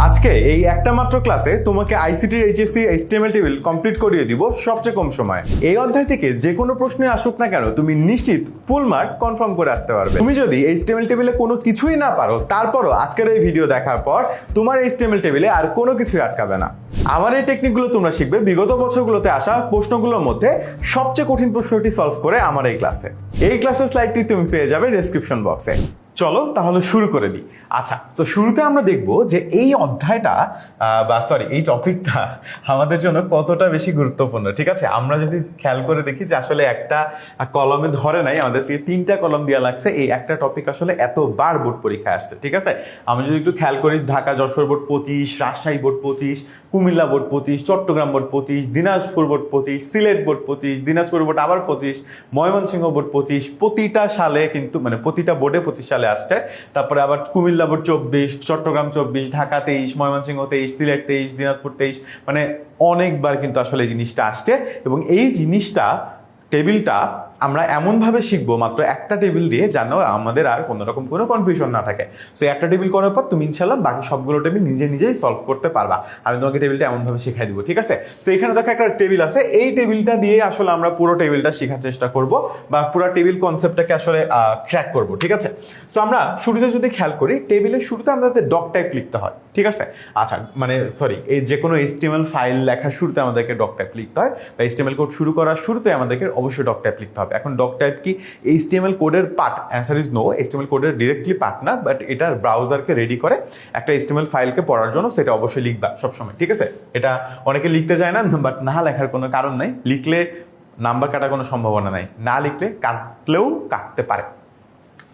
আজকে এই একটা মাত্র ক্লাসে তোমাকে আইসিটির এইচএসসি এইচটিএমএল টেবিল কমপ্লিট করিয়ে দিব সবচেয়ে কম সময়ে। এই অধ্যায় থেকে যে কোনো প্রশ্নে আসুক না কেন তুমি নিশ্চিত ফুল মার্ক কনফার্ম করে আসতে পারবে। তুমি যদি এইচটিএমএল টেবিলে কোনো কিছুই না পারো, তারপরও আজকের এই ভিডিও দেখার পর তোমার এইচটিএমএল টেবিলে আর কোনো কিছুই আটকাবে না। আমার এই টেকনিকগুলো তোমরা শিখবে বিগত বছরগুলোতে আসা প্রশ্নগুলোর মধ্যে সবচেয়ে কঠিন প্রশ্নটি সলভ করে আমার এই ক্লাসে। এই ক্লাসের স্লাইডটি তুমি পেয়ে যাবে ডেসক্রিপশন বক্সে। চলো তাহলে শুরু করে দিই। আচ্ছা, তো শুরুতে আমরা দেখব যে এই অধ্যায়টা এই টপিকটা আমাদের জন্য কতটা বেশি গুরুত্বপূর্ণ। ঠিক আছে, আমরা যদি খেয়াল করে দেখি যে আসলে একটা কলমে ধরে নাই, আমাদের থেকে 3টা কলম দেওয়া লাগছে। এই একটা টপিক আসলে এতবার বোর্ড পরীক্ষায় আসছে। ঠিক আছে, আমরা যদি একটু খেয়াল করি, Dhaka Jessore board 25, Rajshahi board 25, Comilla board 25, Chittagong board 25, Dinajpur board 25, Sylhet board 25, Dinajpur board আবার 25, ময়মনসিংহ বোর্ড 25, প্রতিটা সালে কিন্তু প্রতিটা বোর্ডে 25 সালে আসছে। তারপরে আবার কুমিল্লা বোর্ড 24, চট্টগ্রাম 24, ঢাকা 23, ময়মনসিংহ 23, সিলেট 23, দিনাজপুর 23, অনেকবার কিন্তু আসলে এই জিনিসটা আসছে। এবং এই জিনিসটা টেবিলটা আমরা এমনভাবে শিখবো মাত্র একটা টেবিল দিয়ে, যেন আমাদের আর কোনো রকম কোনো কনফিউশন না থাকে। সো একটা টেবিল করার পর তুমি ইনশাল্লাহ বাকি সবগুলো টেবিল নিজেই সলভ করতে পারবা। আমি তোমাকে টেবিলটা এমনভাবে শিখাই দিব। ঠিক আছে, সো এখানে দেখো একটা টেবিল আছে। এই টেবিলটা দিয়ে আসলে আমরা পুরো টেবিলটা শেখার চেষ্টা করব, বা পুরো টেবিল কনসেপ্টটাকে আসলে ক্র্যাক করব। ঠিক আছে, সো আমরা শুরুতে যদি খেয়াল করি, টেবিলের শুরুতে আমাদের ডক টাইপ লিখতে হয়। ঠিক আছে, আচ্ছা এই যে কোনো HTML ফাইল লেখার শুরুতে আমাদেরকে ডক টাইপ লিখতে হয়, বা HTML কোড শুরু করার শুরুতে আমাদেরকে অবশ্যই ডক টাইপ লিখতে হবে। এখন ডক টাইপ কি HTML কোডের part? Answer is no, HTML কোডের ডিরেক্টলি পার্ট না, বাট এটার ব্রাউজারকে রেডি করে একটা HTML ফাইলকে পড়ার জন্য, সেটা অবশ্যই লিখবা সবসময়। ঠিক আছে, এটা অনেকে লিখতে চায় না, বাট না লেখার কোনো কারণ নাই। লিখলে নাম্বার কাটার কোনো সম্ভাবনা নাই, না লিখলে কাটলেও কাটতে পারে।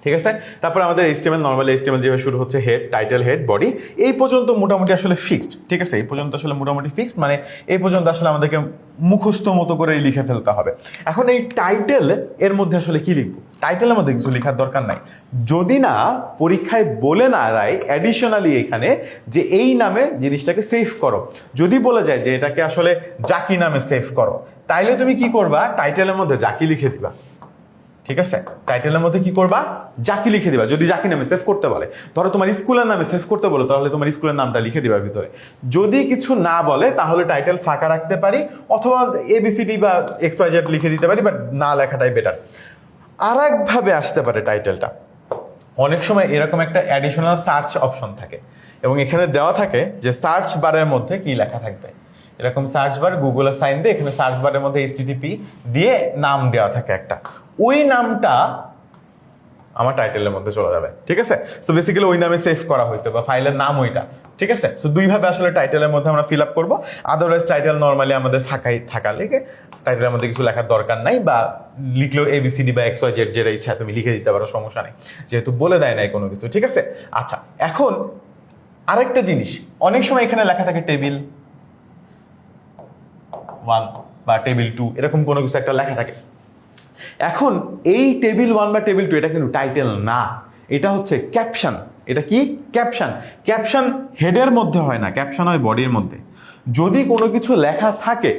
ঠিক আছে, তারপর আমাদের নর্মাল HTML যেভাবে শুরু হচ্ছে, হেড, টাইটেল, হেড, বডি, এই পর্যন্ত মোটামুটি আসলে ফিক্সড। ঠিক আছে, এই পর্যন্ত আসলে মোটামুটি ফিক্সড, এই পর্যন্ত আসলে আমাদেরকে মুখস্থ মতো করে লিখে ফেলতে হবে। এখন এই টাইটেল এর মধ্যে আসলে কি লিখবো? টাইটেলের মধ্যে কিছু লেখার দরকার নাই, যদি না পরীক্ষায় বলে না দেয় অ্যাডিশনালি এখানে যে এই নামে জিনিসটাকে সেভ করো। যদি বলে যায় যে এটাকে আসলে জাকি নামে সেভ করো, তাইলে তুমি কি করবা? টাইটেলের মধ্যে জাকি লিখে দিবা। ঠিক আছে, টাইটেলের মধ্যে কি করবা? জাকি লিখে দিবা। যদি জাকি নামে সেভ করতে বলে, ধরো তোমার স্কুলের নামে সেভ করতে বলো, তাহলে তোমার স্কুলের নামটা লিখে দিবা ভিতরে। যদি কিছু না বলে, তাহলে টাইটেল ফাঁকা রাখতে পারি, অথবা ABCD বা XYZ লিখে দিতে পারি, বাট না লেখাটাই বেটার। আর একভাবে আসতে পারে টাইটেলটা, অনেক সময় এরকম একটা অ্যাডিশনাল সার্চ অপশন থাকে, এবং এখানে দেওয়া থাকে যে সার্চ বারের মধ্যে কি লেখা থাকবে। এরকম সার্চ বার, গুগলের সাইন দিয়ে এখানে সার্চ বারের মধ্যে HTTP দিয়ে নাম দেওয়া থাকে একটা, ওই নামটা আমার টাইটেলের মধ্যে চলে যাবে। ঠিক আছে, সো বেসিক্যালি ওই নামে সেভ করা হয়েছে, বা ফাইলের নাম ওইটা। ঠিক আছে, সো দুইভাবে আসলে টাইটেলের মধ্যে আমরা ফিল আপ করবো। আদারওয়াইজ টাইটেল নর্মালি আমাদের ফাঁকাই থাকা লেগে, টাইটেলের মধ্যে কিছু লেখার দরকার নাই, বা লিখলেও ABCD বা XYZ যেটা ইচ্ছা তুমি লিখে দিতে পারো, সমস্যা নেই, যেহেতু বলে দেয় নাই কোনো কিছু। ঠিক আছে, আচ্ছা, এখন আরেকটা জিনিস, অনেক সময় এখানে লেখা থাকে টেবিল 1 বা টেবিল 2, এরকম কোনো কিছু একটা লেখা থাকে। এখন এই টেবিল 1 বা টেবিল 2 এটা কিন্তু টাইটেল না, এটা হচ্ছে ক্যাপশন। এটা কি? ক্যাপশন। ক্যাপশন হেডের মধ্যে হয় না, ক্যাপশন হয় বডির মধ্যে। যদি কোনো কিছু লেখা থাকে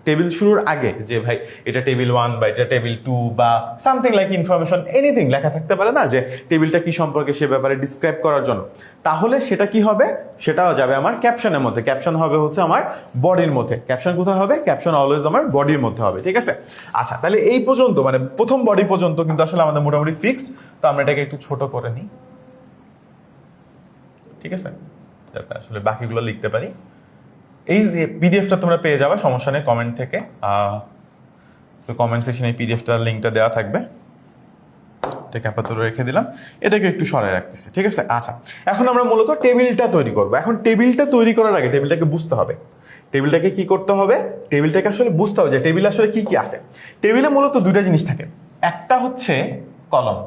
টেবিল শুরুর আগে, যে ভাই এটা টেবিল 1 বা এটা টেবিল 2 বা সামথিং লাইক ইনফরমেশন, এনিথিং লেখা থাকতে পারে না, যে টেবিলটা কি সম্পর্কে সে ব্যাপারে ডিসক্রাইব করার জন্য, তাহলে সেটা কি হবে? সেটাও যাবে আমার ক্যাপশনের মধ্যে। ক্যাপশন হবে হচ্ছে আমার বডির মধ্যে। ক্যাপশন কোথায় হবে? ক্যাপশন অলওয়েজ আমার বডির মধ্যে হবে। ঠিক আছে, আচ্ছা, তাহলে এই পর্যন্ত প্রথম বডি পর্যন্ত কিন্তু আসলে আমাদের মোটামুটি ফিক্সড। তো আমরা এটাকে একটু ছোট করে নিই। ঠিক আছে, যাতে আসলে বাকিগুলো লিখতে পারি। এই PDFটা তোমরা পেয়ে যাবে, সমস্যা নেই, কমেন্ট থেকে। সো কমেন্ট সেকশনে এই PDFটার লিঙ্কটা দেওয়া থাকবে। এটাকে আপাতত রেখে দিলাম, এটাকে একটু সরাই রাখতেছি। ঠিক আছে, আচ্ছা, এখন আমরা মূলত টেবিলটা তৈরি করবো। এখন টেবিলটা তৈরি করার আগে টেবিলটাকে বুঝতে হবে। টেবিলটাকে কি করতে হবে? টেবিলটাকে আসলে বুঝতে হবে যে টেবিলে আসলে কি কি আছে। টেবিলে মূলত দুইটা জিনিস থাকে, একটা হচ্ছে কলম,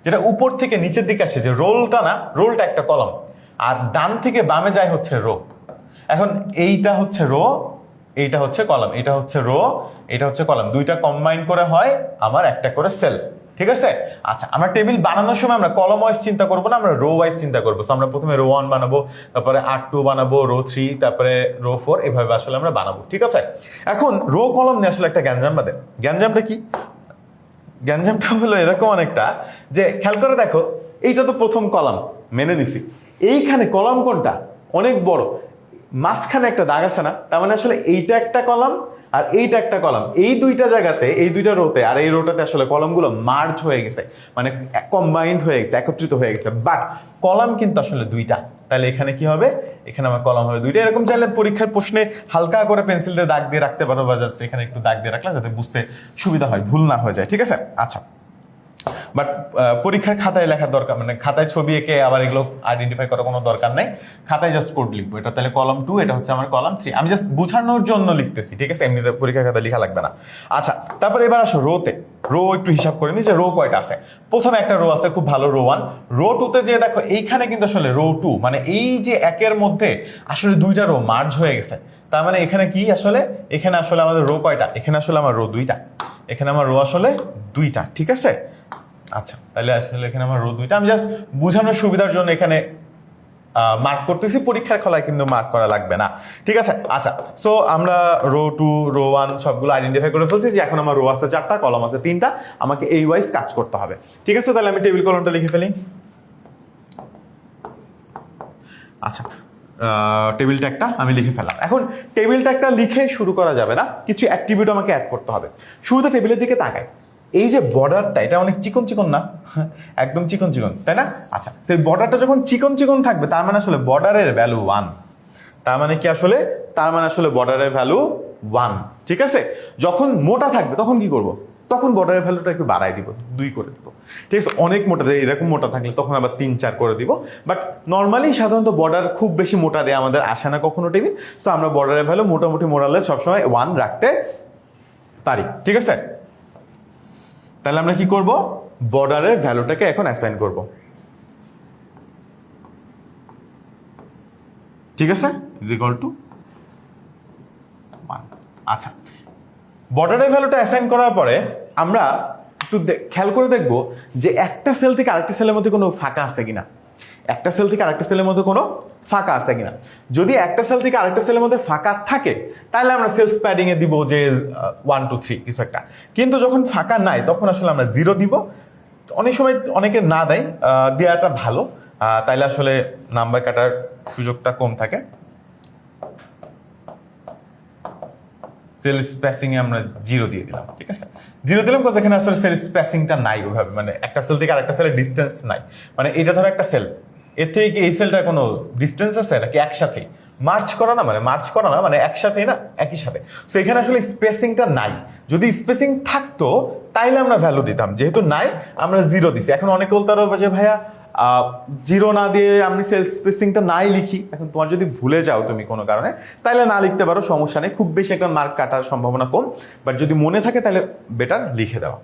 যেটা উপর থেকে নিচের দিকে আসে, যে রোলটা না, রোলটা একটা কলম, আর ডান থেকে বামে যায় হচ্ছে রো। এখন এইটা হচ্ছে রো, এইটা হচ্ছে কলাম, এটা হচ্ছে রো, এটা হচ্ছে কলাম, দুইটা কম্বাইন করে হয় আমার একটা করে সেল। ঠিক আছে, আচ্ছা, আমরা টেবিল বানানোর সময় আমরা কলম ওয়াইজ চিন্তা করবো না, আমরা রো ওয়াইজ চিন্তা করবো। সো আমরা প্রথমে রো 1 বানাবো, তারপরে R2 বানাবো, রো 3, তারপরে রো 4, এভাবে আসলে আমরা বানাবো। ঠিক আছে, এখন রো কলম নিয়ে আসলে একটা গ্যাঞ্জাম বাদে। গ্যাঞ্জামটা কি? গ্যাঞ্জামটা হলো এরকম অনেকটা, যে খেয়াল করে দেখো, এইটা তো প্রথম কলাম, মেনে নিছি। এইখানে কলাম কোনটা? অনেক বড়, মাঝখানে একটা দাগ আছে না, তার মানে আসলে এইটা একটা কলাম আর এইটা একটা কলাম, এই দুইটা জায়গাতে, এই দুইটা রোতে আর এই রোটাতে আসলে কলামগুলো মার্জ হয়ে গেছে, মানে কম্বাইন্ড হয়ে গেছে, একত্রিত হয়ে গেছে, বাট কলাম কিন্তু আসলে দুইটা। তাহলে এখানে কি হবে, এখানে আমার কলাম হবে দুইটা। এরকম চাইলে পরীক্ষার প্রশ্নে হালকা করে পেন্সিল দিয়ে দাগ দিয়ে রাখতে পারো, বা জাস্ট এখানে একটু দাগ দিয়ে রাখলে যাতে বুঝতে সুবিধা হয়, ভুল না হয়ে যায়, ঠিক আছে? আচ্ছা, বাট পরীক্ষার খাতায় লেখার দরকার, মানে খাতায় ছবি এঁকে আবার এগুলো আইডেন্টিফাই করার কোনো দরকার নেই, খাতায় জাস্ট কোড লিখবো, এটা তাহলে কলাম 2, এটা হচ্ছে আমার কলাম 3, আমি জাস্ট বোঝানোর জন্য লিখতেছি, ঠিক আছে? এমনিতে পরীক্ষার খাতায় লেখা লাগবে না। আচ্ছা, তারপরে এবার আসো রোতে। রো একটু হিসাব করে নিই যে রো কয়টা আছে। প্রথমে একটা রো আছে খুব ভালো, রো 1। রো 2তে যে দেখো এইখানে কিন্তু আসলে রো 2, মানে এই যে একের মধ্যে আসলে দুইটা রো মার্জ হয়ে গেছে, তার মানে এখানে কি আসলে, এখানে আসলে আমাদের রো কয়টা, এখানে আসলে আমার রো 2টা, এখানে আমার রো আসলে 2টা, ঠিক আছে? আচ্ছা, তাহলে আসলে এখানে আমার রো 2টা, আমি জাস্ট বোঝানোর সুবিধার জন্য এখানে মার্ক করতেছি, পরীক্ষার খলায় কিন্তু মার্ক করা লাগবে না, ঠিক আছে? আচ্ছা, সো আমরা রো 2, রো 1 সবগুলো আইডেন্টিফাই করে ফেলছি যে এখন আমার রো আছে 4টা, কলাম আছে 3টা, আমাকে এই ওয়াইজ কাজ করতে হবে, ঠিক আছে? তাহলে আমি টেবিল কলমটা লিখে ফেলি। আচ্ছা, টেবিল ট্যাগটা আমি লিখে ফেললাম। এখন টেবিল ট্যাগটা লিখে শুরু করা যাবে না, কিছু অ্যাট্রিবিউট আমাকে অ্যাড করতে হবে। শুরুতে টেবিলের দিকে তাকাই, এই যে বর্ডারটা, এটা অনেক চিকন চিকন না? একদম চিকন চিকন, তাই না? আচ্ছা, সেই বর্ডারটা যখন চিকন চিকন থাকবে তার মানে আসলে বর্ডারের ভ্যালু 1, তার মানে কি আসলে, তার মানে আসলে বর্ডারের ভ্যালু 1, ঠিক আছে? যখন মোটা থাকবে তখন কি করব, তখন বর্ডারের ভ্যালুটা একটু বাড়াই দিব, 2 করে দিব, ঠিক আছে? অনেক মোটা দেয়, এরকম মোটা থাকলে তখন আবার 3, 4 করে দিব, বাট নর্মালি সাধারণত বর্ডার খুব বেশি মোটা দেয় আমাদের আসে না কখনো টেবিল, সো আমরা বর্ডারের ভ্যালু মোটামুটি মোরালে সবসময় 1 রাখতে পারি, ঠিক আছে? তাহলে আমরা কি করব, বর্ডারের ভ্যালুটাকে এখন অ্যাসাইন করব, ঠিক আছে? Is equal to 1। আচ্ছা, বর্ডারের ভ্যালুটা অ্যাসাইন করার পরে আমরা একটু খেয়াল করে দেখব যে একটা সেল থেকে আরেকটা সেলের মধ্যে কোনো ফাঁকা আছে কিনা, একটা সেল থেকে আরেকটা সেলের মধ্যে কোনো ফাঁকা আছে কিনা। যদি একটা সেল থেকে আরেকটা সেলের মধ্যে ফাঁকা থাকে তাহলে আমরা সেলস প্যাডিং এ দিব যে 1 2 3 কিছু একটা, কিন্তু যখন ফাঁকা নাই তখন আসলে আমরা 0 দিব। অনেক সময় অনেকে না দেয়, দেওয়াটা ভালো, তাইলে আসলে নাম্বার কাটার সুযোগটা কম থাকে। সেল স্পেসিং এ আমরা 0 দিয়ে দিলাম, ঠিক আছে? 0 দিলাম কারণ এখানে আসলে সেল স্পেসিংটা নাই ওইভাবে, মানে একটা সেল থেকে আরেকটা সেলের ডিস্টেন্স নাই, মানে এটা ধরো একটা সেল, এর থেকে কি এই সেলটার কোনো ডিস্টেন্স আছে নাকি একসাথে মার্চ করা না, মানে মার্চ করা না মানে একসাথে না, একই সাথে, সো এখানে আসলে স্পেসিংটা নাই। যদি স্পেসিং থাকতো তাইলে আমরা ভ্যালু দিতাম, যেহেতু নাই আমরা 0 দিছি। এখন অনেকে বলতে পারো যে ভাইয়া 0 না দিয়ে আমি সেল স্পেসিংটা নাই লিখি, এখন তোমার যদি ভুলে যাও তুমি কোনো কারণে তাহলে না লিখতে পারো, সমস্যা নেই, খুব বেশি একটা মার্ক কাটার সম্ভাবনা কম, বাট যদি মনে থাকে তাহলে বেটার লিখে দেওয়া।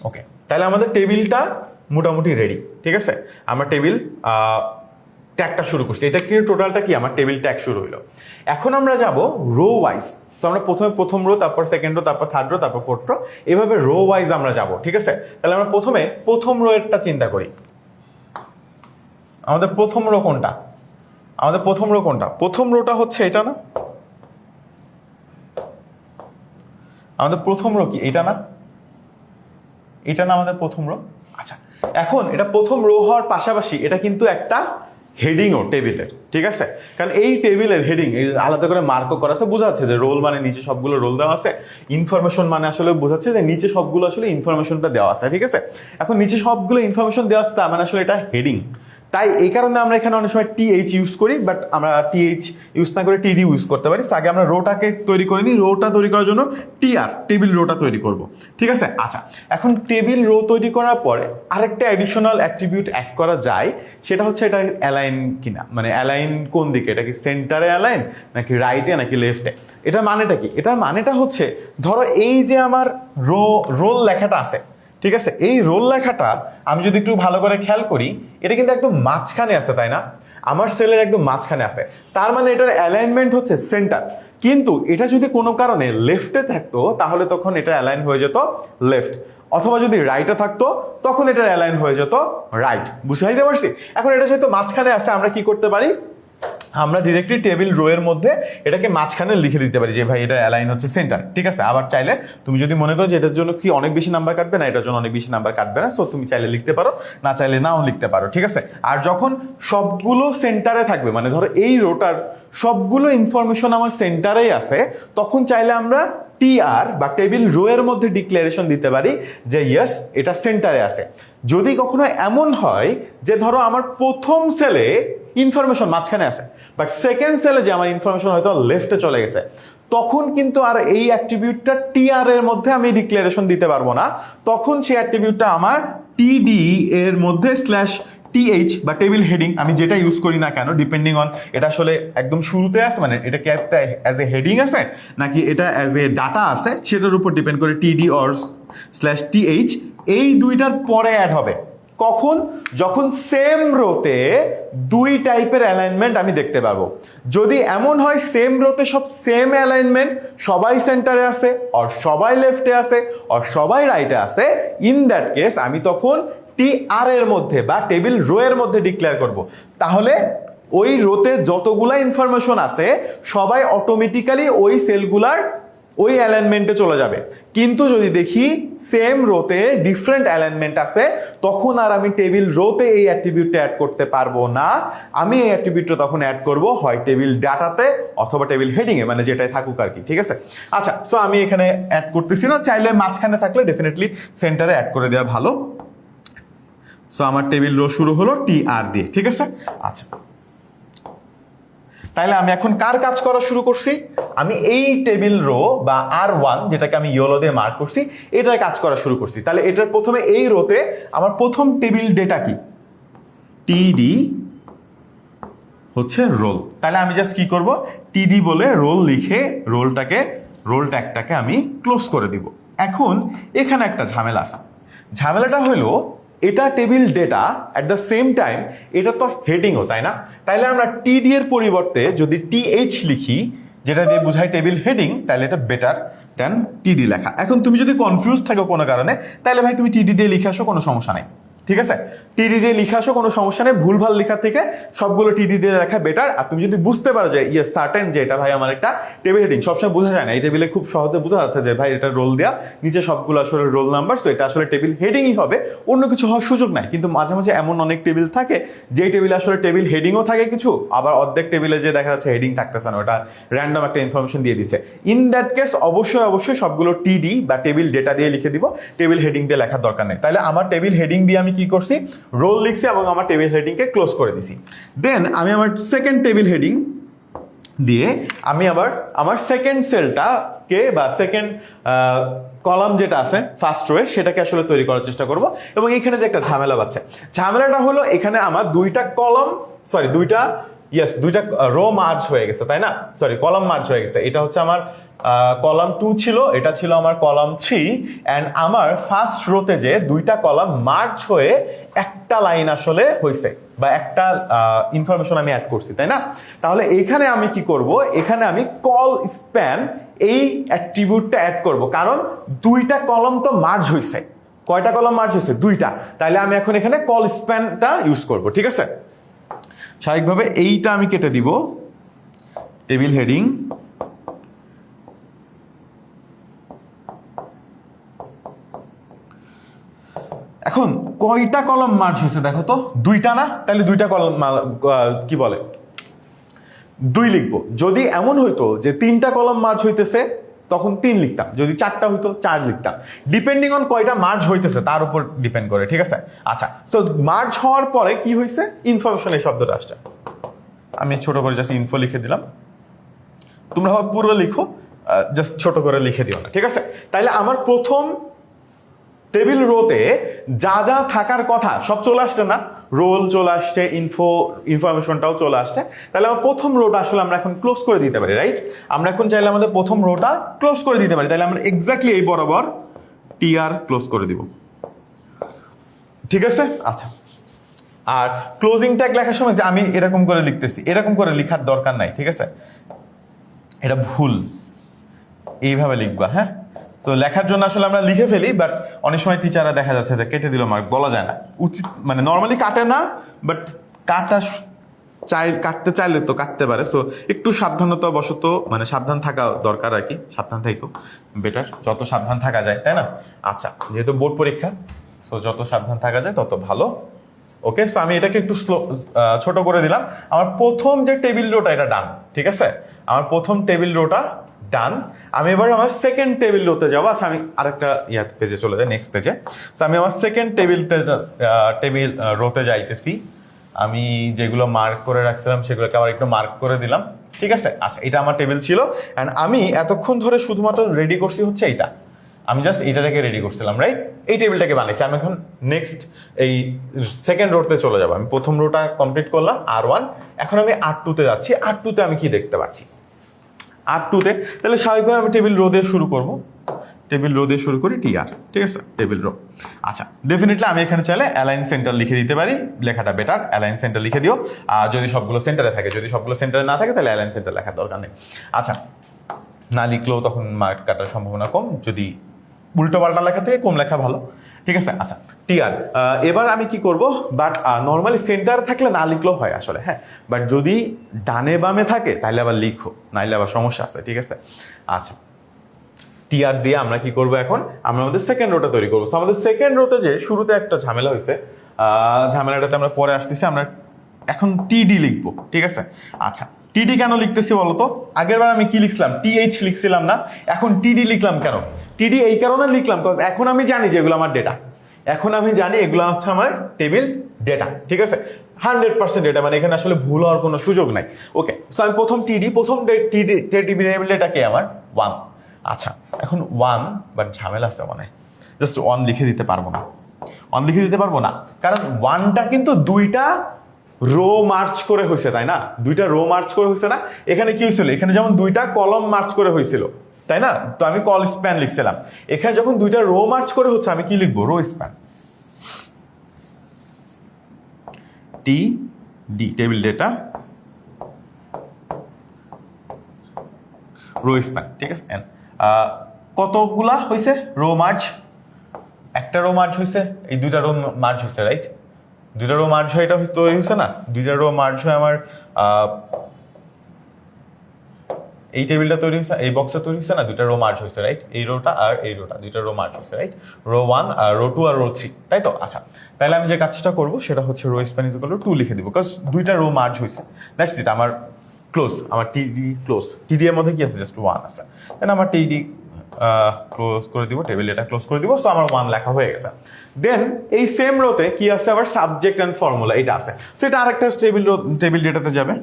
ওকে, তাহলে আমাদের টেবিলটা মোটামুটি রেডি, ঠিক আছে? আমরা টেবিল ট্যাগটা শুরু করছি, এটা কি টোটালটা কি আমার টেবিল ট্যাগ শুরু হলো। এখন আমরা যাব রো ওয়াইজ, সো আমরা প্রথমে প্রথম রো, তারপর সেকেন্ড রো, তারপর থার্ড রো, তারপর ফোর্থ রো, এভাবে রো ওয়াইজ আমরা যাব, ঠিক আছে? তাহলে আমরা প্রথমে প্রথম রো এরটা চিন্তা করি। আমাদের প্রথম রো কোনটা, আমাদের প্রথম রো কোনটা? প্রথম রোটা হচ্ছে এটা না? আমাদের প্রথম রো কি এটা না? এটা না আমাদের প্রথম রো? আচ্ছা, এখন এটা প্রথম রো হওয়ার পাশাপাশি এটা কিন্তু একটা হেডিংও টেবিলের, ঠিক আছে? কারণ এই টেবিলের হেডিং আলাদা করে মার্কও করা আছে, বোঝা যাচ্ছে যে রোল মানে নিচে সবগুলো রোল দেওয়া আছে, ইনফরমেশন মানে আসলে বোঝাচ্ছে যে নিচে সবগুলো আসলে ইনফরমেশনটা দেওয়া আছে, ঠিক আছে? এখন নিচে সবগুলো ইনফরমেশন দেওয়া আছে তার মানে আসলে এটা হেডিং, তাই এই কারণে আমরা এখানে অনেক সময় টিএইচ ইউজ করি, বাট আমরা টিএইচ ইউজ না করে টিডি ইউজ করতে পারি। আগে আমরা রোটাকে তৈরি করে নিই, রোটা তৈরি করার জন্য টিআর টেবিল রোটা তৈরি করব, ঠিক আছে? আচ্ছা, এখন টেবিল রো তৈরি করার পরে আরেকটা অ্যাডিশনাল অ্যাট্রিবিউট অ্যাড করা যায়, সেটা হচ্ছে এটা অ্যালাইন কিনা, মানে অ্যালাইন কোন দিকে, এটা কি সেন্টারে অ্যালাইন নাকি রাইটে নাকি লেফটে। এটার মানেটা কি? এটার মানেটা হচ্ছে ধরো এই যে আমার রোল লেখাটা আছে, ঠিক আছে? এই রোল লেখাটা আমি যদি একটু ভালো করে খেয়াল করি, এটা কিন্তু একদম মাঝখানে আছে, তাই না? আমার সেলের একদম মাঝখানে আছে, তার মানে এটার অ্যালাইনমেন্ট হচ্ছে সেন্টার। কিন্তু এটা যদি কোনো কারণে লেফটে থাকতো তাহলে তখন এটা অ্যালাইন হয়ে যেত লেফট, অথবা যদি রাইটে থাকতো তখন এটার অ্যালাইন হয়ে যেত রাইট। বুঝাইতে পারছি? এখন এটা যেহেতু মাঝখানে আছে আমরা কি করতে পারি, আমরা ডিরেক্টলি টেবিল রো এর মধ্যে এটাকে মাঝখানে লিখে দিতে পারি যে ভাই এটা অ্যালাইন হচ্ছে সেন্টার, ঠিক আছে। আবার চাইলে তুমি যদি মনে করো যে এটার জন্য কি অনেক বেশি নাম্বার কাটবে না, এটার জন্য অনেক বেশি নাম্বার কাটবে না, সো তুমি চাইলে লিখতে পারো, না চাইলে নাও লিখতে পারো, ঠিক আছে। আর যখন সবগুলো সেন্টারে থাকবে, মানে ধরো এই রোটার সবগুলো ইনফরমেশন আমার সেন্টারেই আছে, তখন চাইলে আমরা টিআর বা টেবিল রো এর মধ্যে ডিক্লারেশন দিতে পারি যে ইয়েস এটা সেন্টারে আছে। যদি কখনো এমন হয় যে ধরো আমার প্রথম সেলে ইনফরমেশন মাঝখানে আছে, বাট সেকেন্ড সেলে যে আমার ইনফরমেশন হয়তো লেফটে চলে গেছে, তখন কিন্তু আর এই অ্যাট্রিবিউটটা টিআর এর মধ্যে আমি ডিক্লারেশন দিতে পারবো না। তখন সেই অ্যাট্রিবিউটটা আমার টিডি এর মধ্যে স্ল্যাশ টিএইচ বা টেবিল হেডিং, আমি যেটা ইউজ করি না কেন, ডিপেন্ডিং অন এটা আসলে একদম শুরুতে আছে, মানে এটা কি একটা অ্যাজ এ হেডিং আছে নাকি এটা অ্যাজ এ ডাটা আছে, সেটার উপর ডিপেন্ড করে টিডি অর স্ল্যাশ টিএইচ এই দুইটার পরে অ্যাড হবে। কখন? যখন সেম রোতে দুই টাইপের অ্যালাইনমেন্ট আমি দেখতে পারবো। যদি এমন হয় সেম রোতে সব সেম অ্যালাইনমেন্ট, সবাই সেন্টারে আছে আর সবাই লেফটে আছে আর সবাই রাইটে আছে, ইন দ্যাট কেস আমি তখন টিআর এর মধ্যে বা টেবিল রো এর মধ্যে ডিক্লেয়ার করব। তাহলে ওই রোতে যতগুলা ইনফরমেশন আছে সবাই অটোমেটিক্যালি ওই সেলগুলার ওই অ্যালাইনমেন্টে চলে যাবে। কিন্তু যদি দেখি সেম রোতে ডিফারেন্ট অ্যালাইনমেন্ট আছে, তখন আর আমি টেবিল রোতে এই অ্যাট্রিবিউটটা অ্যাড করতে পারবো না। আমি এই অ্যাট্রিবিউটটা তখন অ্যাড করব হয় টেবিল ডাটাতে অথবা টেবিল হেডিং এ, মানে যেটাই থাকুক আর কি, ঠিক আছে। আচ্ছা, সো আমি এখানে অ্যাড করতেছি না, চাইলে মাঝখানে থাকলে ডেফিনেটলি সেন্টারে অ্যাড করে দেওয়া ভালো। সো আমার টেবিল রো শুরু হলো টিআর দিয়ে, ঠিক আছে। আচ্ছা, তাইলে আমি এখন কার কাজ করা শুরু করছি? আমি এই টেবিল রো বা R1 যেটাকে আমি ইয়েলো দিয়ে মার্ক করছি, এটার কাজ করা শুরু করছি। তাহলে এটার প্রথমে এই রোতে আমার প্রথম টেবিল ডেটা কি? টিডি হচ্ছে রোল। তাহলে আমি জাস্ট কি করব, টিডি বলে রোল লিখে রোল ট্যাগটাকে আমি ক্লোজ করে দিব। এখন এখানে একটা ঝামেলা আছে। ঝামেলাটা হলো এটা table data, at the same time এটা তো হেডিংও, তাই না? তাইলে আমরা টিডি এর পরিবর্তে যদি টিএইচ লিখি, যেটা দিয়ে বুঝাই টেবিল হেডিং, তাহলে এটা বেটার দেন টিডি লেখা। এখন তুমি যদি কনফিউজ থাকো কোনো কারণে, তাহলে ভাই তুমি টিডি দিয়ে লিখে আসো, কোনো সমস্যা নেই, ঠিক আছে। টিডি দিয়ে লিখে আসো, কোনো সমস্যা নেই। ভুলভাল লেখা থেকে সবগুলো টিডি দিয়ে লেখা বেটার। আর তুমি যদি বুঝতে পারো যে ইয়ে সার্টেন যে এটা ভাই আমার একটা টেবিল হেডিং, সবসময় বোঝা যায় না, এই টেবিলে খুব সহজে বোঝা যাচ্ছে যে ভাই এটা রোল দেয়া, নিচে সবগুলো আসলে রোল নাম্বার, তো এটা আসলে টেবিল হেডিংই হবে, অন্য কিছু হওয়ার সুযোগ নাই। কিন্তু মাঝে মাঝে এমন অনেক টেবিল থাকে যেই টেবিলে আসলে টেবিল হেডিংও থাকে কিছু, আবার অর্ধেক টেবিলে যে দেখা যাচ্ছে হেডিং থাকতেছে না, ওটা র্যান্ডম একটা ইনফরমেশন দিয়ে দিচ্ছে। ইন দ্যাট কেস অবশ্যই সবগুলো টিডি বা টেবিল ডেটা দিয়ে লিখে দিব, টেবিল হেডিং দিয়ে লেখার দরকার নেই। তাহলে আমার টেবিল হেডিং দিয়ে আমি কি করছি, রোল লিখছি এবং আমার টেবিল হেডিংকে ক্লোজ করে দিছি। দেন আমি আমার সেকেন্ড টেবিল হেডিং দিয়ে আমি আবার আমার সেকেন্ড সেলটাকে বা সেকেন্ড কলাম যেটা আছে ফার্স্ট রোয়ে, সেটাকে আসলে তৈরি করার চেষ্টা করব। এবং এখানে যে একটা ঝামেলা পাচ্ছে, ঝামেলাটা হলো এখানে আমার দুইটা রো মার্জ হয়ে গেছে, তাই না? কলাম মার্জ হয়ে গেছে। এটা হচ্ছে আমার কলাম 2 ছিল, এটা ছিল আমার কলাম 3, অ্যান্ড আমার ফার্স্ট রোতে যে দুইটা কলাম মার্জ হয়ে একটা লাইন আসলে হয়েছে বা একটা ইনফরমেশন আমি অ্যাড করছি, তাই না? তাহলে এখানে আমি কি করব, এখানে আমি কল স্প্যান এই অ্যাট্রিবিউটটা অ্যাড করব, কারণ দুইটা কলাম তো মার্জ হয়েছে। কয়টা কলাম মার্জ হয়েছে? দুইটা। তাহলে আমি এখন এখানে কল স্প্যানটা ইউজ করব, ঠিক আছে। স্বাভাবিকভাবে এইটা আমি কেটে দিব, টেবিল হেডিং এখন কয়টা কলাম মার্জ হয়েছে দেখো তো, দুইটা না? তাহলে দুইটা কলাম কি বলে 2 লিখবো। যদি এমন হইতো যে 3টা কলাম মার্জ হইতেছে তখন 3 লিখতাম, যদি 4টা হইতো 4 লিখতাম, ডিপেন্ডিং অন কয়টা মার্জ হইতেছে তার উপর ডিপেন্ড করে, ঠিক আছে। আচ্ছা, সো মার্জ হওয়ার পরে কি হয়েছে, ইনফরমেশন এই শব্দটা আসছে, আমি ছোট করে জাস্ট ইনফো লিখে দিলাম। তোমরা পুরো লিখো, জাস্ট ছোট করে লিখে দিও না, ঠিক আছে। তাইলে আমার প্রথম টেবিল রোতে যা যা থাকার কথা সব চলে আসছে না, রোল চলে আসছে, ইনফরমেশনটাও চলে আসছে। তাহলে আমার প্রথম রোটা আসলে আমরা এখন ক্লোজ করে দিতে পারি, রাইট? আমরা এখন চাইলে আমাদের প্রথম রোটা ক্লোজ করে দিতে পারি। তাহলে আমরা এক্স্যাক্টলি এই বরাবর টিআর ক্লোজ করে দিব, ঠিক আছে। আচ্ছা, আর ক্লোজিং ট্যাগ লেখার সময় যে আমি এরকম করে লিখতেছি, এরকম করে লেখার দরকার নাই, ঠিক আছে, এটা ভুল, এইভাবে লিখবা, হ্যাঁ। তো লেখার জন্য আসলে আমরা লিখে ফেলি, বাট অনেক সময় টিচাররা দেখা যাচ্ছে কেটে দিল মার্ক, বলা যায় না, উচিত মানে নর্মালি কাটে না, বাট কাটা কাটতে চাইলে তো কাটতে পারে, সো একটু সাবধানতা বশত মানে সাবধান থাকা দরকার আর কি, সাবধান থাকো বেটার, যত সাবধান থাকা যায়, তাই না? আচ্ছা, যেহেতু বোর্ড পরীক্ষা, সো যত সাবধান থাকা যায় তত ভালো। ওকে, সো আমি এটাকে একটু ছোট করে দিলাম। আমার প্রথম যে টেবিল রোটা এটা ডান, ঠিক আছে? আমার প্রথম টেবিল রোটা ডান। আমি এবার আমার সেকেন্ড টেবিল রোতে যাবো। আচ্ছা, আমি আরেকটা পেজে চলে যাই, নেক্সট পেজে। তো আমি আমার সেকেন্ড টেবিল রোতে যাইতেছি। আমি যেগুলো মার্ক করে রাখছিলাম সেগুলোকে আবার একটু মার্ক করে দিলাম, ঠিক আছে? আচ্ছা, এটা আমার টেবিল ছিল, অ্যান্ড আমি এতক্ষণ ধরে শুধুমাত্র রেডি করছি হচ্ছে এইটা। আমি জাস্ট এইটাকে রেডি করছিলাম, রাইট? এই টেবিলটাকে বানাইছি। আমি এখন নেক্সট এই সেকেন্ড রোতে চলে যাবো। আমি প্রথম রোটা কমপ্লিট করলাম R1, এখন আমি R2 তে যাচ্ছি। R2 তে আমি কি দেখতে পাচ্ছি? R2 তে তাহলে স্বাভাবিকভাবে আমি টেবিল রো দিয়ে শুরু করবো। টেবিল রো দিয়ে শুরু করি, TR, ঠিক আছে? Table row. আচ্ছা, ডেফিনেটলি আমি এখানে চাইলে অ্যালাইন সেন্টার লিখে দিতে পারি, লেখাটা বেটার। অ্যালাইন সেন্টার লিখে দিও যদি সবগুলো সেন্টারে থাকে। যদি সবগুলো সেন্টারে না থাকে তাহলে অ্যালাইন সেন্টার লেখার দরকার নেই। আচ্ছা, না লিখলেও তখন মার্ক কাটার সম্ভাবনা কম, যদি উল্টো পাল্টা লেখা থেকে কম লেখা ভালো, ঠিক আছে? আচ্ছা, TR। এবার আমি কি করব, বাট নর্মালি সেন্টার থাকলে না লিখলেও হয় আসলে, হ্যাঁ, বাট যদি ডানে বামে থাকে তাহলে আবার লিখো, নাইলে আবার সমস্যা আছে, ঠিক আছে? আচ্ছা, TR দিয়ে আমরা কি করব এখন? আমরা আমাদের সেকেন্ড রোটা তৈরি করবো। আমাদের সেকেন্ড রোতে যে শুরুতে একটা ঝামেলা হয়েছে, ঝামেলাটাতে আমরা পরে আসতেছি। আমরা এখন TD লিখবো, ঠিক আছে? আচ্ছা, TD কেন লিখতেছি বলতো? আগের বার আমি কি লিখছিলাম? TH লিখছিলাম না, এখন TD লিখলাম কেন? TD এই কারণে লিখলাম কারণ এখন আমি জানি যে এগুলো আমার ডেটা। এখন আমি জানি এগুলো হচ্ছে আমার টেবিল ডেটা, ঠিক আছে? 100% ডেটা, মানে এখানে আসলে ভুল হওয়ার কোনো সুযোগ নাই। ওকে, সো আমি প্রথম টেবিল ডেটা কে আমার 1। আচ্ছা, এখন 1, বাট ঝামেলা আছে মানে জাস্ট 1 লিখে দিতে পারবো না। 1 লিখে দিতে পারবো না কারণ 1টা কিন্তু দুইটা রো মার্চ করে হয়েছে, তাই না? দুইটা রো মার্চ করে হয়েছে না? এখানে কি হয়েছিল? এখানে যেমন দুইটা কলম মার্চ করে হয়েছিল, তাই না? তো আমি কল স্প্যান লিখছিলাম। এখানে যখন দুইটা রো মার্চ করে হচ্ছে আমি কি লিখবো? Rho span. TD table data rho span, ঠিক আছে? কতগুলা হয়েছে রো মার্চ? একটা রো মার্চ হয়েছে, এই দুইটা রো মার্চ হয়েছে, রাইট? দুইটা রো মার্চ হয়, এটা তৈরি হয়েছে না? দুইটা রো মার্চ হয় আমার এই টেবিলটা তৈরি হয়েছে, এই বক্সটা তৈরি হয়েছে না? দুইটা রো মার্চ হয়েছে, রাইট? এই রোটা আর এই রোটা, দুইটা রো মার্চ হয়েছে, রাইট? রো 1 আর রো 2 আর রো 3, তাই তো? আচ্ছা, তাহলে আমি যে কাজটা করবো সেটা হচ্ছে rho span is equal two 2 লিখে দিব, বিকজ দুইটা রো মার্চ হয়েছে। দ্যাটস ইট, আমার ক্লোজ, আমার TD ক্লোজ। TD এর মধ্যে কি আছে? জাস্ট 1 আছে। দেন আমার TD ক্লোজ করে দিব, টেবিল ডেটা ক্লোজ করে দিব। সো আমার 1 লেখা হয়ে গেছে। দেন এই সেম রোতে কি আছে? আবার সাবজেক্ট অ্যান্ড ফর্মুলা, এটা আছে। সো এটা আরেকটা টেবিল ডেটাতে যাবে।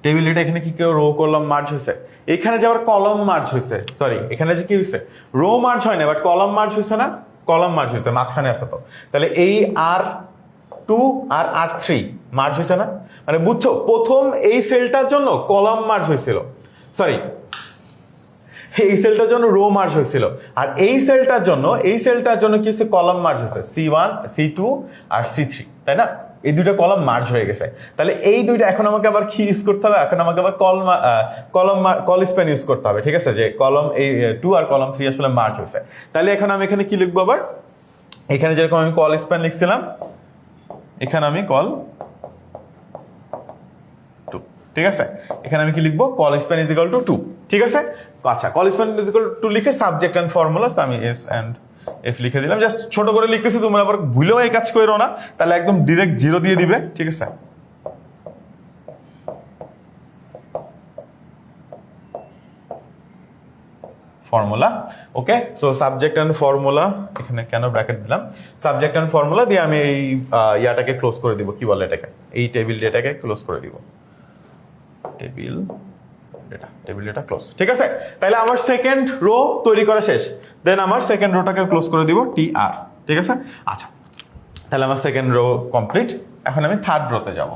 টেবিল ডেটা এখানে কি কেউ রো কলম মার্জ হয়েছে? এখানে যে আবার কলম মার্জ হয়েছে, সরি, এখানে যে কি হয়েছে? রো মার্জ হয় না, বাট কলম মার্জ হয়েছে না? কলম মার্জ হয়েছে, মাঝখানে আছে তো। তাহলে এই R2 আর R3 মার্জ হয়েছে না? মানে বুঝছো, প্রথম এই সেলটার জন্য কলম মার্জ হয়েছিল, সরি, এই সেলটার জন্য রো মার্জ হয়েছিল, আর এই সেলটার জন্য কি হচ্ছে? কলাম মার্জ হয়েছে, C1 C2 আর C3, তাই না? এই দুইটা কলাম মার্জ হয়ে গেছে। তাহলে এই দুইটা এখন আমাকে আবার কি ইউজ করতে হবে? এখন আমাকে আবার কল স্প্যান ইউজ করতে হবে, ঠিক আছে? যে কলম এই 2 আর কলম 3 আসলে মার্জ হয়েছে। তাহলে এখন আমি এখানে কি লিখবো আবার? এখানে যেরকম আমি কল স্প্যান লিখছিলাম, এখানে আমি কল 2, ঠিক আছে? এখানে আমি কি লিখবো? Call span is equal two 2, ঠিক আছে? আচ্ছা, call span is equal two লিখে সাবজেক্ট অ্যান্ড ফর্মুলা আমি S অ্যান্ড F লিখে দিলাম। জাস্ট ছোট করে লিখতেছি, তোমরা আবার ভুলেও এই কাজ করো না, তাহলে একদম ডিরেক্ট 0 দিয়ে দিবে, ঠিক আছে? Formula, okay. So subject and formula, এখানে কেন ব্র্যাকেট দিলাম? সাবজেক্ট অ্যান্ড ফর্মুলা দিয়ে আমি এই ইয়াটাকে ক্লোজ করে দিব, কি বলে এটাকে? এই টেবিল ডেটাকে ক্লোজ করে দিব। টেবিল ডেটা ক্লোজ, ঠিক আছে? তাহলে আমার সেকেন্ড রো তৈরি করা শেষ। দেন আমার সেকেন্ড রোটাকে ক্লোজ করে দিব, TR, ঠিক আছে? আচ্ছা, তাহলে আমার সেকেন্ড রো কমপ্লিট। এখন আমি থার্ড রোতে যাব।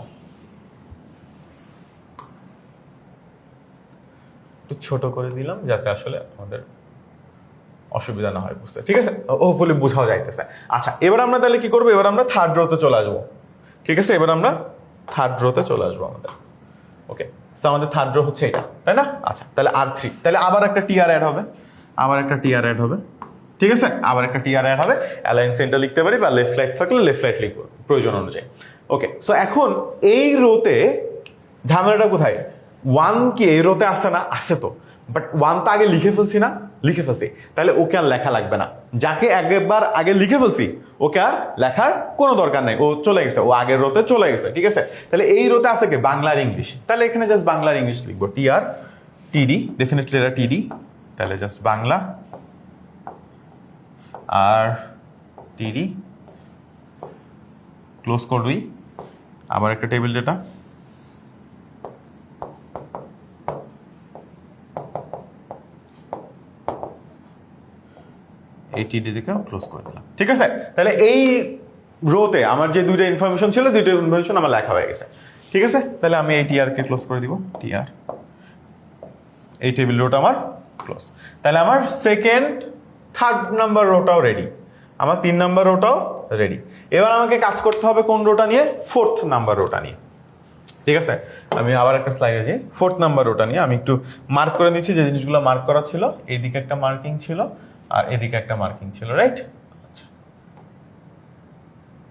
একটু ছোট করে দিলাম যাতে আসলে আমাদের অসুবিধা না হয় বুঝতে, ঠিক আছে? হোপফুলি বোঝাও যাইতেছে। আচ্ছা, এবার আমরা তাহলে কি করবো? এবার আমরা থার্ড রোতে চলে আসবো, ঠিক আছে? এবার আমরা থার্ড রোতে চলে আসবো আমাদের। ওকে, সো আমাদের থার্ড রো হচ্ছে এটা, তাই না? আচ্ছা, তাহলে R3, তাহলে আবার একটা TR অ্যাড হবে, ঠিক আছে, আবার একটা টিআর অ্যাড হবে, অ্যালাইন সেন্টার লিখতে পারি বা লেফট রাইট থাকলে লেফট রাইট লিখবো প্রয়োজন অনুযায়ী। ওকে, সো এখন এই রোতে ঝামেলাটা কোথায়? ওয়ান কি এই রোতে আসছে না? আসছে তো, বাট ওয়ান তো আগে লিখে ফেলছি না? লিখে ফেলছি, তাহলে ওকে আর লেখা লাগবে না। যাকে একবার আগে লিখে ফেলছি ওকে আর লেখার কোনো দরকার নেই, ও চলে গেছে, ও আগের রোতে চলে গেছে। ঠিক আছে, তাহলে এই রোতে আছে কি বাংলা আর ইংলিশ, তাহলে এখানে জাস্ট বাংলা আর ইংলিশ লিখবো, টিআর টিডি, ডেফিনেটলি এটা টিডি, তাহলে জাস্ট বাংলা আর টিডি ক্লোজ করবি। আবার একটা টেবিল ডেটা, এই টিডি দিকে ক্লোজ করে দিলাম। ঠিক আছে, তাহলে এই রোতে আমার যে দুইটা ইনফরমেশন ছিল, দুইটা ইনফরমেশন আমার লেখা হয়ে গেছে। ঠিক আছে, তাহলে আমি এই টিআর কে ক্লোজ করে দিব, টিআর, এই টেবিল রোটা আমার ক্লোজ। তাহলে আমার সেকেন্ড থার্ড নাম্বার রোটাও রেডি, আমার 3 নাম্বার রোটাও রেডি। এবার আমাকে কাজ করতে হবে কোন রোটা নিয়ে? ফোর্থ নাম্বার রোটা নিয়ে। ঠিক আছে, আমি আবার একটা স্লাইডে যাই, ফোর্থ নাম্বার রোটা নিয়ে আমি একটু মার্ক করে নিচ্ছি যে জিনিসগুলো মার্ক করা ছিল। এইদিকে একটা মার্কিং ছিল আর এদিকে একটা মার্কিং ছিল, রাইট? আচ্ছা,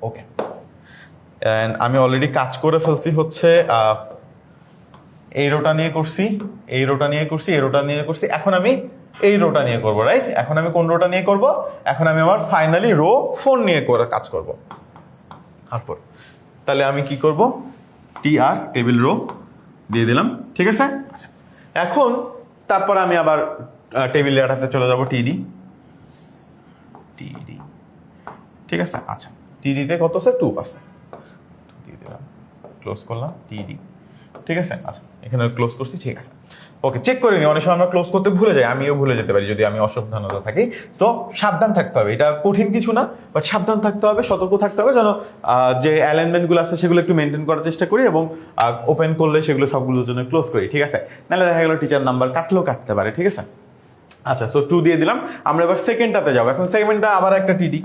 ওকে, এন্ড আমি অলরেডি কাজ করে ফেলছি হচ্ছে এই রোটা নিয়ে করছি, এই রোটা নিয়ে করছি, এই রোটা নিয়ে করছি, এখন আমি এই রোটা নিয়ে করব, রাইট? এখন আমি কোন রোটা নিয়ে করব? এখন আমি আমার ফাইনালি রো 4 নিয়ে করে কাজ করব, R4। তাহলে আমি কি করব? টিআর টেবিল রো দিয়ে দিলাম। ঠিক আছে, আচ্ছা, এখন তারপর আমি আবার টেবিল ডেটাতে চলে যাব, টিডি, টিডি। ঠিক আছে, আচ্ছা, টিডিতে কত আছে? 2 আছে, দিয়ে দিলাম, ক্লোজ করলাম, টিডি। ঠিক আছে, আচ্ছা, এখানে ক্লোজ করছি। ঠিক আছে, ওকে, চেক করে নিই, অনেক সময় আমরা ক্লোজ করতে ভুলে যাই, আমিও ভুলে যেতে পারি যদি আমি অসাবধানতা থাকি। সো সাবধান থাকতে হবে, এটা কঠিন কিছু না, বাট সাবধান থাকতে হবে, সতর্ক থাকতে হবে, যেন যে অ্যালাইনমেন্টগুলো আছে সেগুলো একটু মেনটেন করার চেষ্টা করি এবং ওপেন করলে সেগুলো সবগুলোর জন্য ক্লোজ করি। ঠিক আছে, নাহলে দেখা গেল টিচার নাম্বার কাটলেও কাটতে পারে। ঠিক আছে, আচ্ছা, সো 2 দিয়ে দিলাম। আমরা এবার সেকেন্ডটাতে যাবো। এখন সেকেন্ডটা আবার একটা টিডি।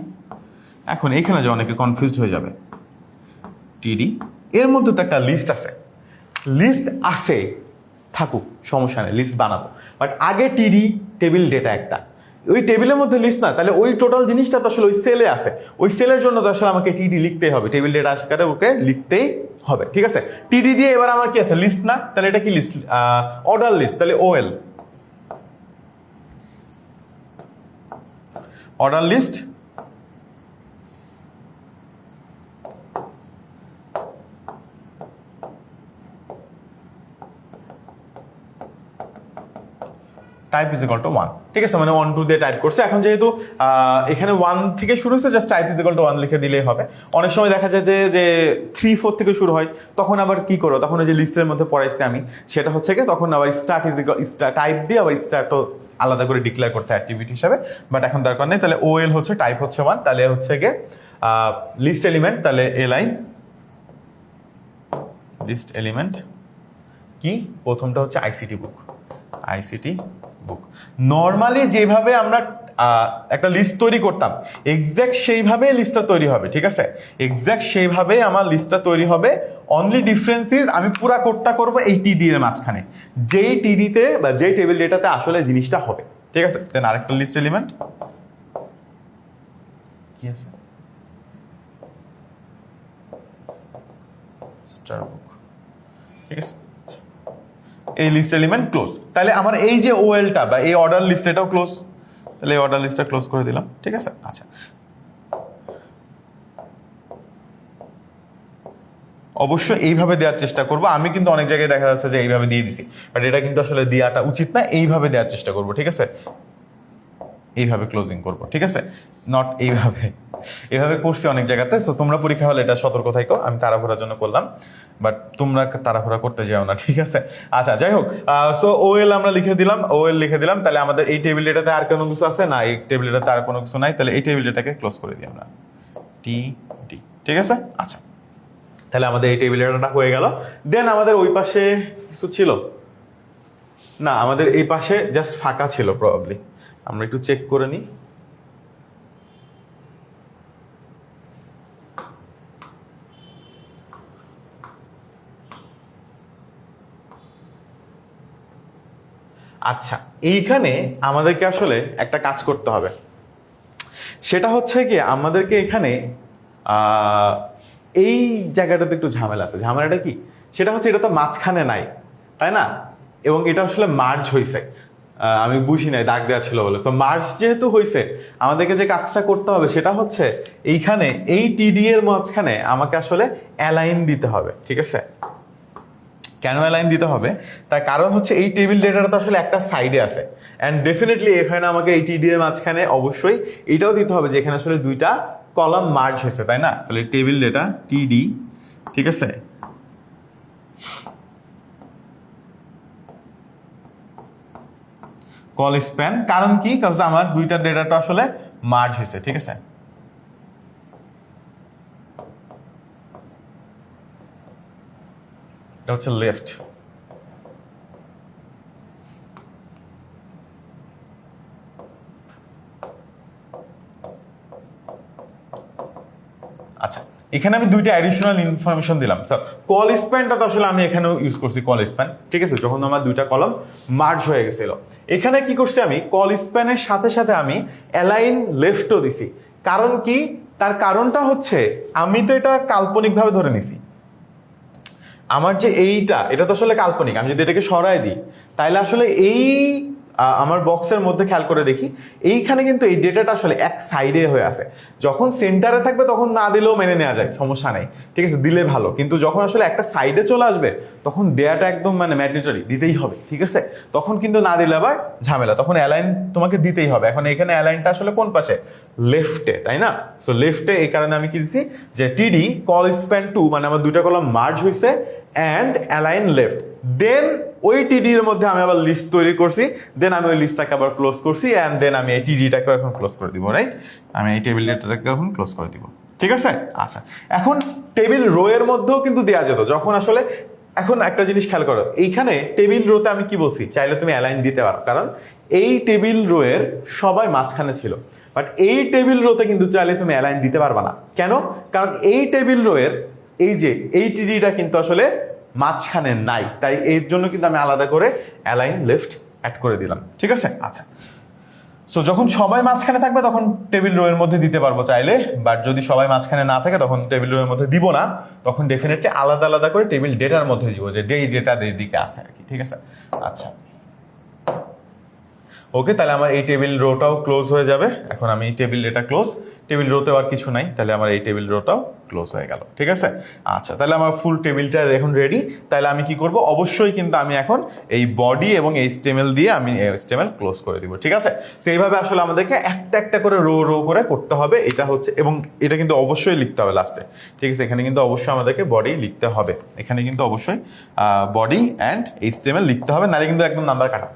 এখন এখানে যে অনেকে কনফিউজড হয়ে যাবে, টিডি এর মধ্যে তো একটা লিস্ট আছে, লিস্ট আছে, থাকুক, সমস্যা নেই, লিস্ট বানাবো, বাট আগে টিডি টেবিল ডেটা একটা, ওই টেবিলের মধ্যে লিস্ট না, তাহলে ওই টোটাল জিনিসটা তো আসলে ওই সেলে আছে, ওই সেলের জন্য তো আসলে আমাকে টিডি লিখতেই হবে, টেবিল ডেটা আকারে ওকে লিখতেই হবে। ঠিক আছে, টিডি দিয়ে এবার আমার কি আছে? লিস্ট না, তাহলে এটা কি লিস্ট? অর্ডার লিস্ট, তাহলে OL, order list. Type is equal to 1। ঠিক আছে, মানে 1 2 দিয়ে টাইপ করছে। এখন যেহেতু এখানে 1 থেকে শুরু হচ্ছে, just type is equal to 1 লিখে দিলেই হবে। অনেক সময় দেখা যায় যে 3 4 থেকে শুরু হয়, তখন আবার কি করো, তখন ওই যে লিস্টের মধ্যে পড়াইছি আমি, সেটা হচ্ছে কি তখন আবার স্টার্ট ইজ ইকুয়াল টাইপ দিয়ে আবার স্টার্টও আলাদা করে ডিক্লেয়ার করতে অ্যাক্টিভিটি হিসাবে, বাট এখন দরকার নেই। তাহলে ওএল হচ্ছে, টাইপ হচ্ছে 1, তাহলে হচ্ছে গিয়ে লিস্ট এলিমেন্ট, তাহলে এলআই লিস্ট এলিমেন্ট কি? প্রথমটা হচ্ছে আইসিটি বুক, আইসিটি বুক। নর্মালি যেভাবে আমরা একটা লিস্ট তৈরি করতাম এক্স্যাক্ট সেইভাবে লিস্টটা তৈরি হবে। ঠিক আছে, এক্স্যাক্ট সেইভাবে আমার লিস্টটা তৈরি হবে। অনলি ডিফারেন্স ইজ আমি পুরা কোডটা করবো এই টিডি এর মাঝখানে, যেই টিডিতে বা যেই টেবিল ডেটাতে আসলে জিনিসটা হবে। ঠিক আছে, দেন আরেকটা লিস্ট এলিমেন্ট কি আছে? স্টার বুক। ঠিক আছে, এই লিস্ট এলিমেন্ট ক্লোজ। তাহলে আমার এই যে ওএলটা বা এই অর্ডার লিস্ট এটাও ক্লোজ, তাহলে এই অর্ডার লিস্টটা ক্লোজ করে দিলাম। ঠিক আছে, আচ্ছা, অবশ্যই এইভাবে দেওয়ার চেষ্টা করবো। আমি কিন্তু অনেক জায়গায় দেখা যাচ্ছে যে এইভাবে দিয়ে দিছি, বাট এটা কিন্তু আসলে দেওয়াটা উচিত না, এইভাবে দেওয়ার চেষ্টা করবো। ঠিক আছে, এইভাবে ক্লোজিং করব। ঠিক আছে, নট এইভাবে, এভাবে করছি অনেক জায়গাতে। সো তোমরা পরীক্ষা হলে এটা সতর্ক থাকো, আমি তাড়াহুড়ার জন্য করলাম, বাট তোমরা তাড়াহুড়া করতে যাও না। ঠিক আছে, আচ্ছা, যাই হোক, সো ওএল আমরা লিখে দিলাম, ওএল লিখে দিলাম। তাহলে আমাদের এই টেবিল ডেটাতে আর কোনো কিছু আছে না? এই টেবিল ডেটাতে আর কোনো কিছু নাই, তাহলে এই টেবিল ডেটাকে ক্লোজ করে দিই আমরা, টি ডি। ঠিক আছে, আচ্ছা, তাহলে আমাদের এই টেবিল ডেটাটা হয়ে গেল। দেন আমাদের ওই পাশে কিছু ছিল না, আমাদের এই পাশে জাস্ট ফাঁকা ছিল প্রবাবলি, আমরা একটু চেক করে নিই। আচ্ছা, এইখানে আমাদেরকে আসলে একটা কাজ করতে হবে। সেটা হচ্ছে কি আমাদেরকে এখানে এই জায়গাটাতে একটু ঝামেলা আছে। ঝামেলাটা কি? সেটা হচ্ছে এটা তো মাঝখানে নাই, তাই না? এবং এটা আসলে মার্জ হয়েছে, আমি বুঝি নাই, দাগ দেওয়া ছিল বলে। তো মার্জ যেহেতু হয়েছে, আমাদেরকে যে কাজটা করতে হবে সেটা হচ্ছে এইখানে এই টিডি এর মাঝখানে আমাকে আসলে অ্যালাইন দিতে হবে, ঠিক আছে? কেন অ্যালাইন দিতে হবে? তার কারণ হচ্ছে এই টেবিল ডেটাটা তো আসলে একটা সাইডে আছে, অ্যান্ড ডেফিনেটলি এখানে আমাকে এই টিডি এর মাঝখানে অবশ্যই এটাও দিতে হবে যে এখানে আসলে দুইটা কলাম মার্জ হয়েছে, তাই না? তাহলে টেবিল ডেটা টিডি, ঠিক আছে, কল স্প্যান। কারণ কি? কারণ আমার দুইটা ডেটাটা আসলে মার্জ হয়েছে, ঠিক আছে? এটা হচ্ছে লেফট। আচ্ছা, এখানে আমি দুইটা অ্যাডিশনাল ইনফরমেশন দিলাম। কল স্প্যানটা তো আসলে আমি এখানেও ইউজ করছি, কল স্প্যান, ঠিক আছে, যখন আমার দুইটা কলম মার্জ হয়ে গেছিল। এখানে কি করছি আমি? কল স্প্যানের সাথে সাথে আমি অ্যালাইন লেফটও দিছি। কারণ কি? তার কারণটা হচ্ছে আমি তো এটা কাল্পনিকভাবে ধরে নিছি। আমার যে এটা তো আসলে কাল্পনিক। আমি যদি এটাকে সরাই দিই তাহলে আসলে আমার বক্সের মধ্যে খেয়াল করে দেখি এইখানে কিন্তু এই ডেটাটা আসলে এক সাইডে হয়ে আছে। যখন সেন্টারে থাকবে তখন না দিলেও মেনে নেওয়া যায়, সমস্যা নাই, ঠিক আছে, দিলে ভালো। কিন্তু যখন আসলে একটা সাইডে চলে আসবে তখন দেয়াটা একদম মানে ম্যান্ডেটরি, দিতেই হবে, ঠিক আছে? তখন কিন্তু না দিলে আবার ঝামেলা, তখন অ্যালাইন তোমাকে দিতেই হবে। এখন এখানে অ্যালাইনটা আসলে কোন পাশে? লেফটে, তাই না? সো লেফটে, এই কারণে আমি কি দিচ্ছি যে টিডি কল স্প্যান 2, মানে আমার দুইটা কলম মার্জ হয়েছে অ্যান্ড অ্যালাইন লেফট। দেন ওই টিডি এর মধ্যে আমি আবার লিস্ট তৈরি করছি, দেন আমি ওই লিস্টটাকে আবার ক্লোজ করছি, অ্যান্ড দেন আমি এই টিডিটাকে এখন ক্লোজ করে দিব, রাইট? আমি এই টেবিল ডেটাটাকে এখন ক্লোজ করে দিব, ঠিক আছে? আচ্ছা, এখন টেবিল রো এর মধ্যেও কিন্তু দেওয়া যেত যখন আসলে, এখন একটা জিনিস খেয়াল করো, এইখানে টেবিল রোতে আমি কি বলছি, চাইলে তুমি অ্যালাইন দিতে পারো, কারণ এই টেবিল রো এর সবাই মাঝখানে ছিল। বাট এই টেবিল রোতে কিন্তু চাইলে তুমি অ্যালাইন দিতে পারবা না। কেন? কারণ এই টেবিল রো এর এই টিডিটা কিন্তু আসলে মাঝখানে নাই, তাই এর জন্য কিন্তু আমি আলাদা করে অ্যালাইন লেফট অ্যাড করে দিলাম, ঠিক আছে? আচ্ছা, সো যখন সবাই মাঝখানে থাকবে তখন টেবিল রো এর মধ্যে দিতে পারবো চাইলে, বাট যদি সবাই মাঝখানে না থাকে তখন টেবিল রো এর মধ্যে দিব না, তখন ডেফিনেটলি আলাদা আলাদা করে টেবিল ডেটার মধ্যে দিব, যে যেই ডেটা দিকে আছে আর কি, ঠিক আছে? আচ্ছা, ওকে, তাহলে আমার এই টেবিল রোটাও ক্লোজ হয়ে যাবে। এখন আমি টেবিল ডেটা ক্লোজ, টেবিল রোতে আর কিছু নাই, তাহলে আমার এই টেবিল রোটাও ক্লোজ হয়ে গেল, ঠিক আছে? আচ্ছা, তাহলে আমার ফুল টেবিলটা এখন রেডি। তাহলে আমি কি করব? অবশ্যই কিন্তু আমি এখন এই বডি এবং HTML দিয়ে আমি HTML ক্লোজ করে দিব, ঠিক আছে? তো এইভাবে আসলে আমাদেরকে একটা একটা করে রো রো করে করতে হবে। এটা হচ্ছে, এবং এটা কিন্তু অবশ্যই লিখতে হবে লাস্টে, ঠিক আছে? এখানে কিন্তু অবশ্যই আমাদেরকে বডি লিখতে হবে, এখানে কিন্তু অবশ্যই বডি অ্যান্ড HTML লিখতে হবে, নাহলে কিন্তু একদম নাম্বার কাটা,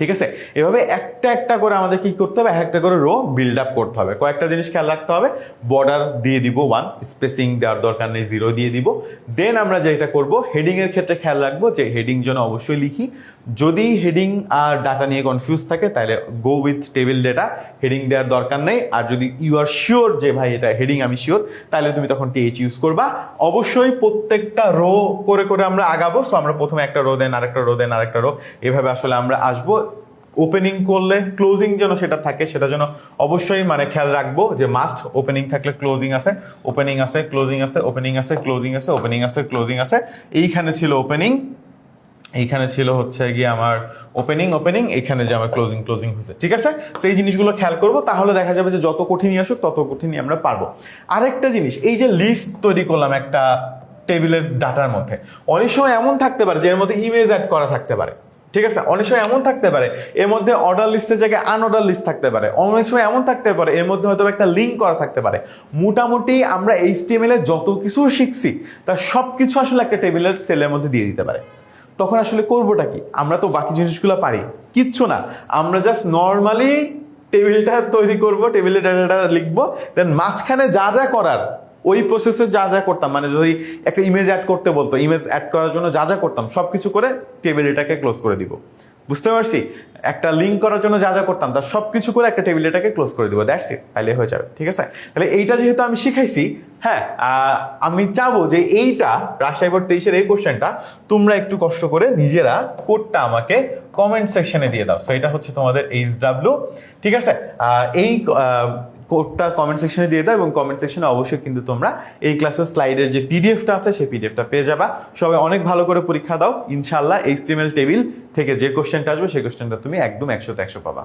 ঠিক আছে? এভাবে একটা একটা করে আমাদের কি করতে হবে? একটা করে রো বিল্ড আপ করতে হবে। কয়েকটা জিনিস খেয়াল রাখতে হবে। বর্ডার দিয়ে দিব 1, স্পেসিং দেওয়ার দরকার নেই, 0 দিয়ে দিব। দেন আমরা যেটা করব, হেডিং এর ক্ষেত্রে খেয়াল রাখবো যে হেডিং যেন অবশ্যই লিখি। যদি হেডিং আর ডাটা নিয়ে কনফিউজ থাকে তাহলে go with table data, heading দেওয়ার দরকার নেই। আর যদি ইউ আর শিওর যে ভাই এটা হেডিং আমি শিওর, তাহলে তুমি তখন TH ইউজ করবা। অবশ্যই প্রত্যেকটা রো করে করে আমরা আগাবো। সো আমরা প্রথমে একটা রো, দেন আরেকটা রো, দেন আরেকটা রো, এভাবে আসলে আমরা আসবো। ওপেনিং করলে ক্লোজিং যেন সেটা থাকে, সেটা যেন অবশ্যই মানে খেয়াল রাখবো যে মাস্ট ওপেনিং থাকলে ক্লোজিং আছে, ওপেনিং আছে, ক্লোজিং আছে, ওপেনিং আছে, ক্লোজিং আছে, ওপেনিং আছে, ক্লোজিং আছে। এইখানে ছিল ওপেনিং, এইখানে ছিল হচ্ছে গিয়ে আমার ওপেনিং, এখানে যে আমার ক্লোজিং হয়েছে, ঠিক আছে? তো এই জিনিসগুলো খেয়াল করবো, তাহলে দেখা যাবে যে যত কঠিনই আসুক তত কঠিনই আমরা পারবো। আরেকটা জিনিস, এই যে লিস্ট তৈরি করলাম একটা টেবিলের ডাটার মধ্যে, অনেক সময় এমন থাকতে পারে যে এর মধ্যে ইমেজ অ্যাড করা থাকতে পারে, ঠিক আছে? অনেক সময় এমন থাকতে পারে এর মধ্যে অর্ডার লিস্টের জায়গায় আনঅর্ডার লিস্ট থাকতে পারে, অনেক সময় এমন থাকতে পারে এর মধ্যে হয়তো একটা লিঙ্ক করা থাকতে পারে। মোটামুটি আমরা HTML এ যত কিছু শিখছি তার সব কিছু আসলে একটা টেবিলের সেলের মধ্যে দিয়ে দিতে পারে। তখন আসলে করবোটা কি? আমরা তো বাকি জিনিসগুলো পারি, কিচ্ছু না, আমরা জাস্ট নর্মালি টেবিলটা তৈরি করব, টেবিলে ডাটাটা লিখবো, দেন মাঝখানে যা যা করার ওই প্রসেসে যা যা করতাম, মানে যদি একটা ইমেজ অ্যাড করতে বলতো, ইমেজ অ্যাড করার জন্য যা যা করতাম সবকিছু করে টেবিল এটাকে ক্লোজ করে দিব। বুঝতে পারছি? একটা লিঙ্ক করার জন্য যা যা করতাম তার সবকিছু করে একটা টেবিল এটাকে ক্লোজ করে দিব, দ্যাটস ইট, তাহলে হয়ে যাবে, ঠিক আছে? তাহলে এইটা যেহেতু আমি শিখাইছি, হ্যাঁ, আমি চাবো যে এইটা রাজশাহী বোর্ড 23-এর এই কোশ্চেনটা তোমরা একটু কষ্ট করে নিজেরা কোডটা আমাকে কমেন্ট সেকশনে দিয়ে দাও। সো এটা হচ্ছে তোমাদের HW, ঠিক আছে? এই কোডটা কমেন্ট সেকশনে দিয়ে দাও এবং কমেন্ট সেকশনে অবশ্যই কিন্তু তোমরা এই ক্লাসের স্লাইডের যে পিডিএফটা আছে সেই পিডিএফটা পেয়ে যাবা। সবাই অনেক ভালো করে পরীক্ষা দাও, ইনশাআল্লাহ HTML টেবিল থেকে যে কোশ্চেনটা আসবে সেই কোশ্চেনটা তুমি একদম 100-100 পাবা।